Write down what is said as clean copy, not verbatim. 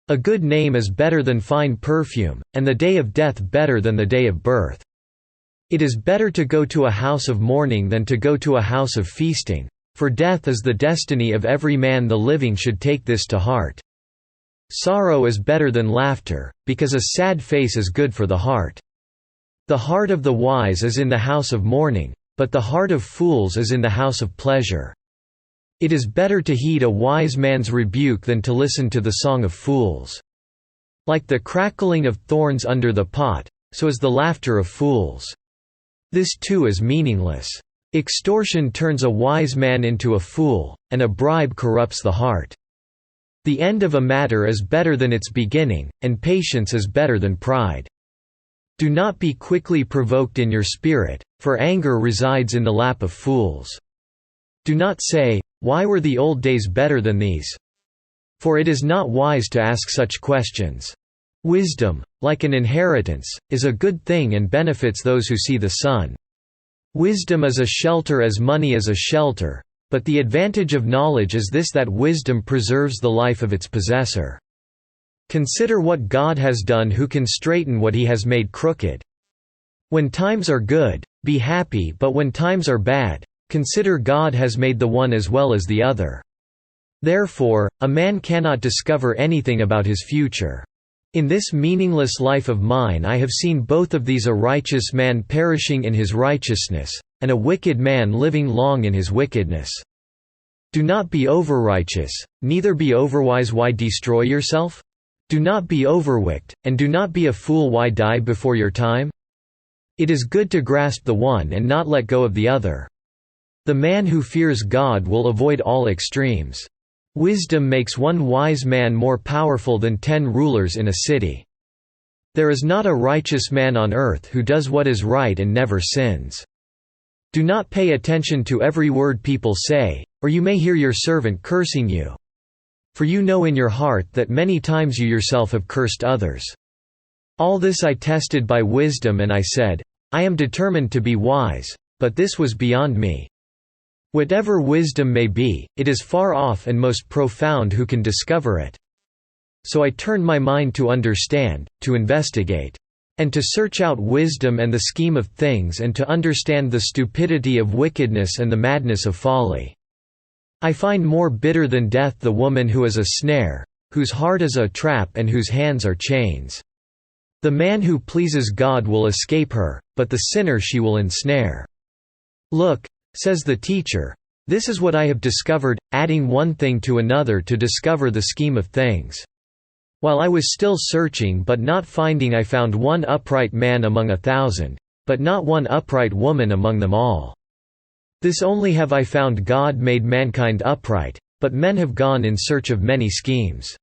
A good name is better than fine perfume, and the day of death better than the day of birth. It is better to go to a house of mourning than to go to a house of feasting, for death is the destiny of every man. The living should take this to heart. Sorrow is better than laughter, because a sad face is good for the heart. The heart of the wise is in the house of mourning, but the heart of fools is in the house of pleasure. It is better to heed a wise man's rebuke than to listen to the song of fools. Like the crackling of thorns under the pot, so is the laughter of fools. This too is meaningless. Extortion turns a wise man into a fool, and a bribe corrupts the heart. The end of a matter is better than its beginning, and patience is better than pride. Do not be quickly provoked in your spirit, for anger resides in the lap of fools. Do not say, "Why were the old days better than these?" For it is not wise to ask such questions. Wisdom, like an inheritance, is a good thing and benefits those who see the sun. Wisdom is a shelter as money is a shelter, but the advantage of knowledge is this, that wisdom preserves the life of its possessor. Consider what God has done, who can straighten what he has made crooked. When times are good, be happy, but when times are bad, consider God has made the one as well as the other. Therefore, a man cannot discover anything about his future. In this meaningless life of mine I have seen both of these, a righteous man perishing in his righteousness, and a wicked man living long in his wickedness. Do not be overrighteous, neither be overwise. Why destroy yourself? Do not be overwicked, and do not be a fool. Why die before your time? It is good to grasp the one and not let go of the other. The man who fears God will avoid all extremes. Wisdom makes one wise man more powerful than 10 rulers in a city. There is not a righteous man on earth who does what is right and never sins. Do not pay attention to every word people say, or you may hear your servant cursing you. For you know in your heart that many times you yourself have cursed others. All this I tested by wisdom, and I said, I am determined to be wise, but this was beyond me. Whatever wisdom may be, it is far off and most profound. Who can discover it? So I turned my mind to understand, to investigate, and to search out wisdom and the scheme of things, and to understand the stupidity of wickedness and the madness of folly. I find more bitter than death the woman who is a snare, whose heart is a trap and whose hands are chains. The man who pleases God will escape her, but the sinner she will ensnare. Look, says the teacher, this is what I have discovered, adding one thing to another to discover the scheme of things. While I was still searching but not finding, I found one upright man among 1,000, but not one upright woman among them all. This only have I found: God made mankind upright, but men have gone in search of many schemes.